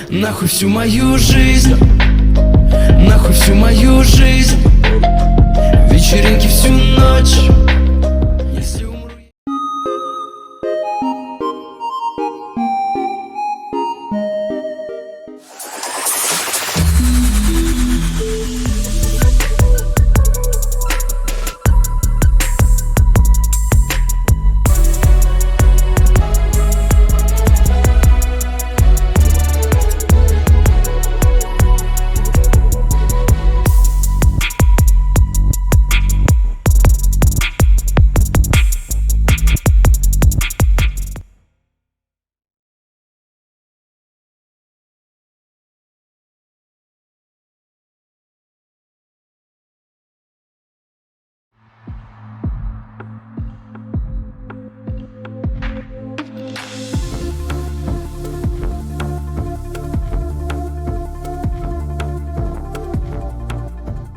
Нахуй всю мою жизнь, нахуй всю мою жизнь, вечеринки всю ночь. Если умру...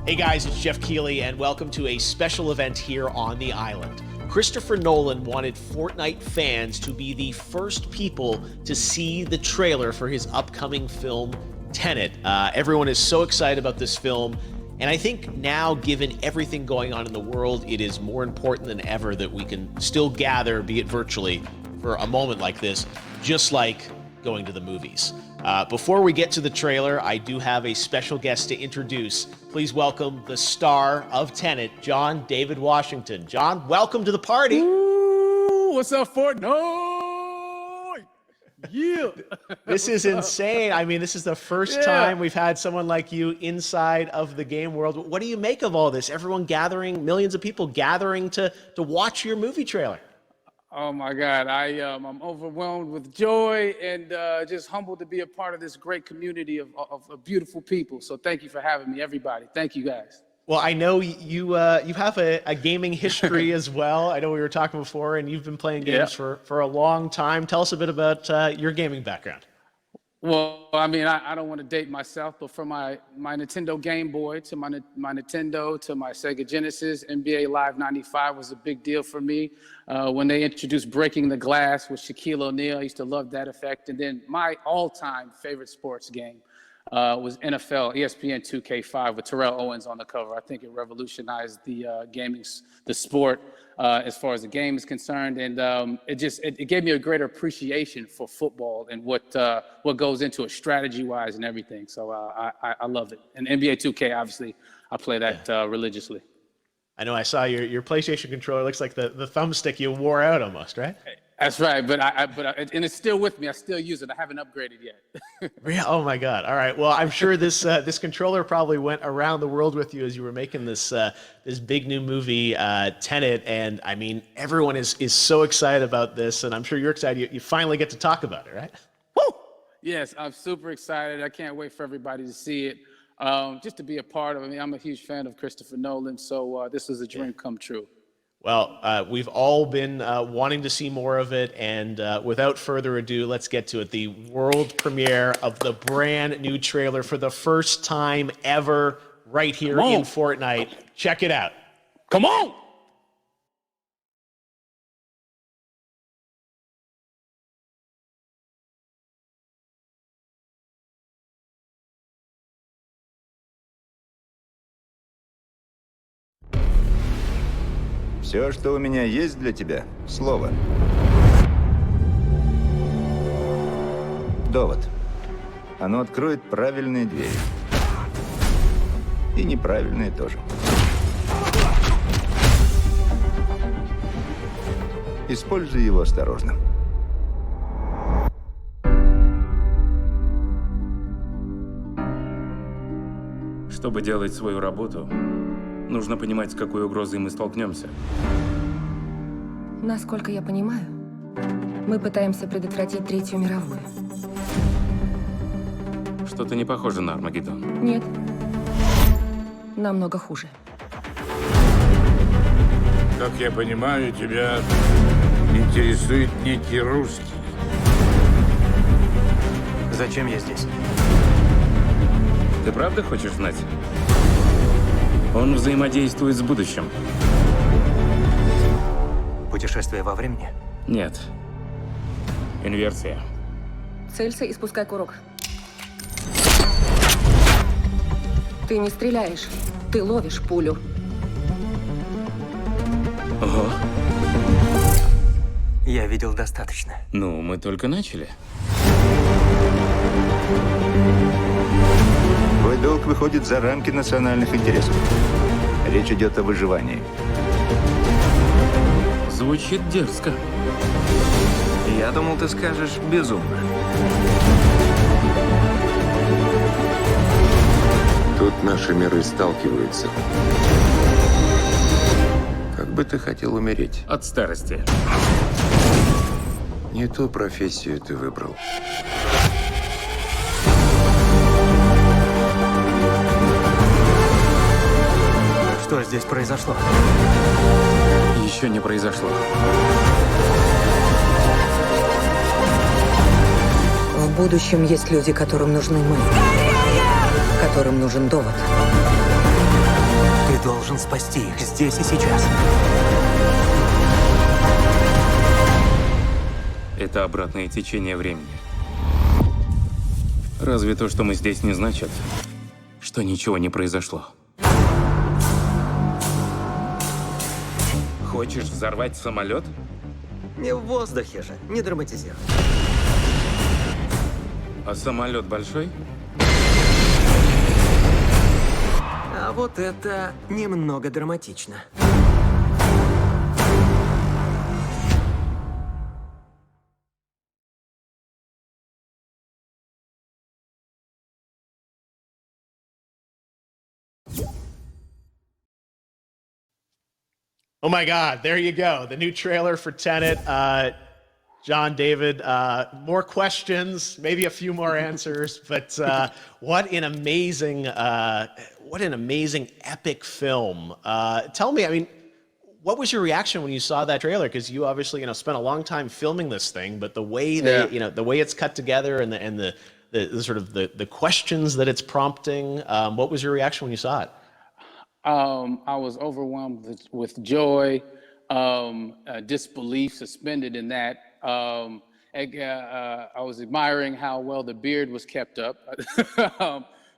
Hey guys, it's Jeff Keighley, and welcome to a special event here on the island. Christopher Nolan wanted Fortnite fans to be the first people to see the trailer for his upcoming film, Tenet. Everyone is so excited about this film, and I think now, given everything going on in the world, it is more important than ever that we can still gather, be it virtually, for a moment like this, just like going to the movies. Before we get to the trailer, I do have a special guest to introduce. Please welcome the star of Tenet, John David Washington. John, welcome to the party. Ooh, what's up, Fortnite? Yeah. This is insane. I mean, this is the first time we've had someone like you inside of the game world. What do you make of all this? Everyone gathering, millions of people gathering to watch your movie trailer. Oh my God, I'm overwhelmed with joy and just humbled to be a part of this great community of beautiful people. So thank you for having me, everybody. Thank you, guys. Well, I know you have a gaming history as well. I know we were talking before, and you've been playing games for a long time. Tell us a bit about your gaming background. Well, I mean, I don't want to date myself, but from my Nintendo Game Boy to my Nintendo to my Sega Genesis, NBA Live 95 was a big deal for me. When they introduced Breaking the Glass with Shaquille O'Neal, I used to love that effect. And then my all-time favorite sports game was NFL ESPN 2K5 with Terrell Owens on the cover. I think it revolutionized the sport as far as the game is concerned, and it gave me a greater appreciation for football and what goes into it strategy-wise and everything. So I love it. And NBA 2K, obviously, I play that religiously. I know I saw your PlayStation controller. Looks like the thumbstick you wore out almost, right? That's right, but and it's still with me. I still use it. I haven't upgraded yet. Oh my God! All right. Well, I'm sure this this controller probably went around the world with you as you were making this this big new movie, Tenet. And I mean, everyone is so excited about this, and I'm sure you're excited. You finally get to talk about it, right? Woo! Yes, I'm super excited. I can't wait for everybody to see it. Just to be a part of it. I mean, I'm a huge fan of Christopher Nolan, so this is a dream come true. Well, we've all been wanting to see more of it, and without further ado, let's get to it. The world premiere of the brand new trailer for the first time ever right here in Fortnite. Check it out. Come on! Все, что у меня есть для тебя, слово. Довод. Оно откроет правильные двери. И неправильные тоже. Используй его осторожно. Чтобы делать свою работу, нужно понимать, с какой угрозой мы столкнемся. Насколько я понимаю, мы пытаемся предотвратить Третью мировую. Что-то не похоже на Армагеддон. Нет. Намного хуже. Как я понимаю, тебя интересует некий русский. Зачем я здесь? Ты правда хочешь знать? Он взаимодействует с будущим. Путешествие во времени? Нет. Инверсия. Целься и спускай курок. Ты не стреляешь, ты ловишь пулю. Ого. Я видел достаточно. Ну, мы только начали. Твой долг выходит за рамки национальных интересов. Речь идет о выживании. Звучит дерзко. Я думал, ты скажешь безумно. Тут наши миры сталкиваются. Как бы ты хотел умереть? От старости. Не ту профессию ты выбрал. Что здесь произошло? Еще не произошло. В будущем есть люди, которым нужны мы. Которым нужен довод. Ты должен спасти их здесь и сейчас. Это обратное течение времени. Разве то, что мы здесь, не значит, что ничего не произошло? Хочешь взорвать самолет? Не в воздухе же, не драматизируй. А самолет большой? А вот это немного драматично. Oh my God, there you go. The new trailer for Tenet. John, David, more questions, maybe a few more answers, but what an amazing epic film. Tell me, I mean, what was your reaction when you saw that trailer? Because you obviously, spent a long time filming this thing, but the way they, the way it's cut together and the sort of the questions that it's prompting, what was your reaction when you saw it? I was overwhelmed with joy, disbelief suspended in that. I was admiring how well the beard was kept up.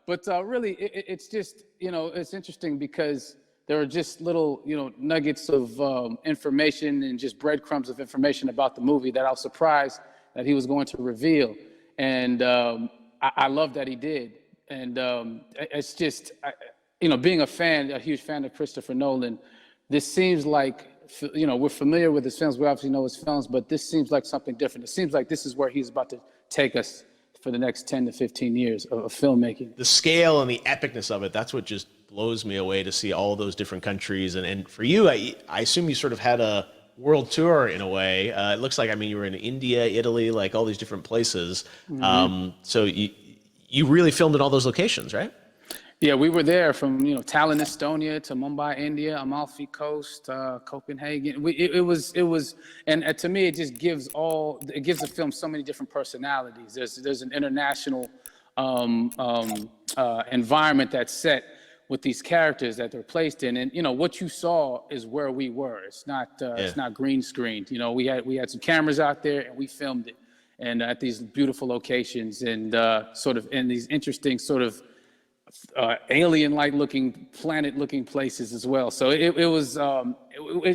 But really, it's just, it's interesting because there are just little, nuggets of information and just breadcrumbs of information about the movie that I was surprised that he was going to reveal. And I love that he did. And it's just, being a huge fan of Christopher Nolan, this seems like, we're familiar with his films, we obviously know his films, but this seems like something different. It seems like this is where he's about to take us for the next 10 to 15 years of filmmaking. The scale and the epicness of it, that's what just blows me away, to see all those different countries. And for you, I assume you sort of had a world tour in a way. It looks like, you were in India, Italy, like all these different places. Mm-hmm. So you really filmed in all those locations, right? Yeah, we were there from, Tallinn, Estonia to Mumbai, India, Amalfi Coast, Copenhagen. It was, and to me, it just gives the film so many different personalities. There's an international environment that's set with these characters that they're placed in, and what you saw is where we were. It's not green screened. We had some cameras out there and we filmed it, and at these beautiful locations and sort of in these interesting sort of alien-like looking, planet-looking places as well. So it was,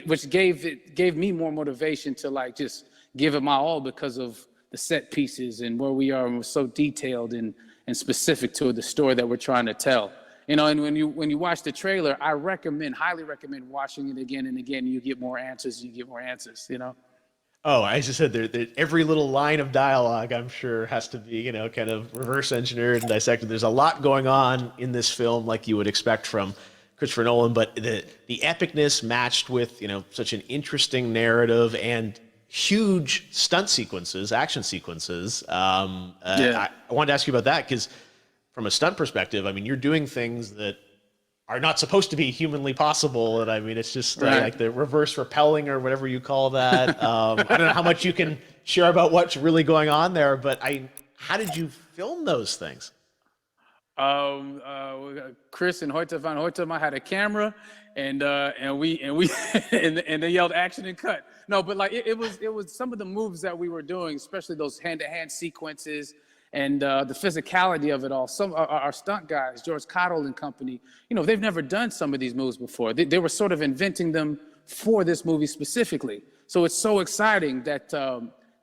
which gave me more motivation to just give it my all because of the set pieces and where we are, and we're so detailed and specific to the story that we're trying to tell. And when you watch the trailer, I highly recommend watching it again and again. You get more answers. Oh, as I said, every little line of dialogue, I'm sure, has to be, kind of reverse engineered and dissected. There's a lot going on in this film, like you would expect from Christopher Nolan, but the epicness matched with, such an interesting narrative and huge stunt sequences, action sequences. I wanted to ask you about that because from a stunt perspective, you're doing things that are not supposed to be humanly possible. And it's just like the reverse rappelling or whatever you call that. I don't know how much you can share about what's really going on there, but how did you film those things? Chris and Hoyte van Hoytema had a camera and they yelled action and cut. No, but it was some of the moves that we were doing, especially those hand-to-hand sequences And the physicality of it all. Some our stunt guys, George Cottle and company, you know, they've never done some of these moves before. They were sort of inventing them for this movie specifically. So it's so exciting that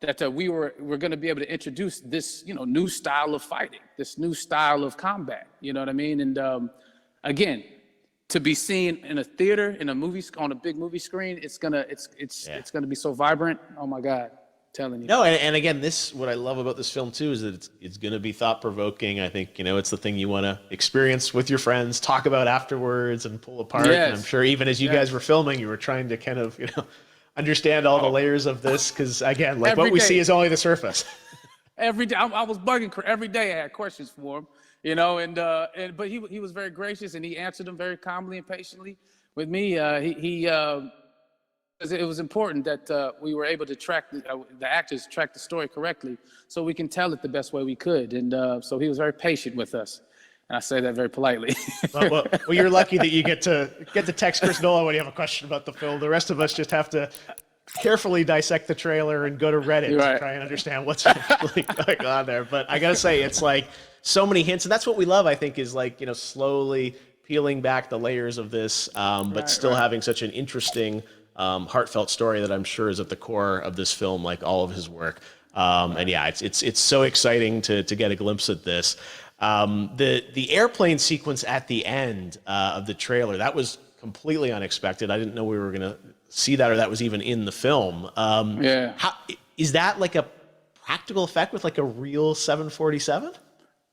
we're going to be able to introduce this, you know, new style of fighting, this new style of combat. You know what I mean? And again, to be seen in a theater, in a movie, on a big movie screen, it's gonna be so vibrant. Oh my God. Telling you. No, and again, what I love about this film too is that it's going to be thought provoking. I think, you know, it's the thing you want to experience with your friends, talk about afterwards, and pull apart. Yes. And I'm sure even as you guys were filming, you were trying to kind of, you know, understand all the layers of this, because again, like what we see is only the surface. Every day, I was bugging every day. I had questions for him, you know, but he was very gracious, and he answered them very calmly and patiently with me. It was important that we were able to track the actors track the story correctly, so we can tell it the best way we could. And so he was very patient with us, and I say that very politely. well, you're lucky that you get to text Chris Nolan when you have a question about the film. The rest of us just have to carefully dissect the trailer and go to Reddit to try and understand what's actually going on there. But I gotta say, it's like so many hints, and that's what we love. I think is like, you know, slowly peeling back the layers of this, but still having such an interesting, heartfelt story that I'm sure is at the core of this film, like all of his work. And yeah, it's so exciting to get a glimpse at this. The airplane sequence at the end of the trailer, that was completely unexpected. I didn't know we were gonna see that, or that was even in the film. Is that like a practical effect with like a real 747?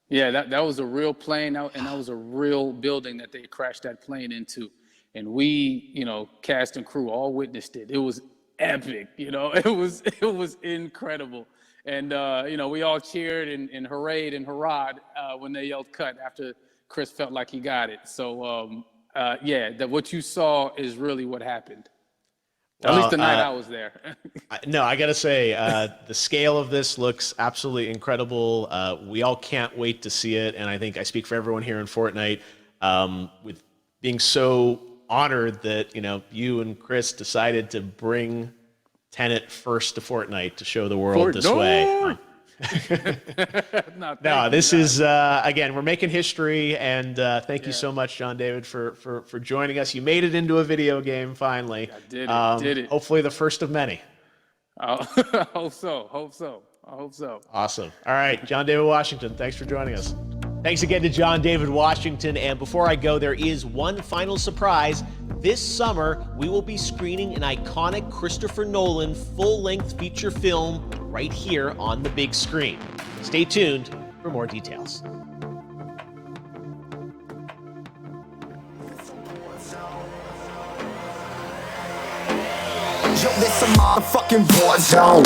Yeah, that was a real plane, and that was a real building that they crashed that plane into. And we, you know, cast and crew all witnessed it. It was epic, you know, it was incredible. And, you know, we all cheered and hurrayed and hurrahed when they yelled cut after Chris felt like he got it. So, yeah, what you saw is really what happened. At least the night I was there. No, I got to say, the scale of this looks absolutely incredible. We all can't wait to see it. And I think I speak for everyone here in Fortnite, with being so honored that, you know, you and Chris decided to bring Tenet first to Fortnite to show the world this way. No, this is, again, we're making history, and thank you so much, John David, for joining us. You made it into a video game, finally. I did it. Hopefully the first of many. I hope so. Awesome. All right, John David Washington, thanks for joining us. Thanks again to John David Washington. And before I go, there is one final surprise. This summer, we will be screening an iconic Christopher Nolan full-length feature film right here on the big screen. Stay tuned for more details. Yo, this a motherfucking war zone.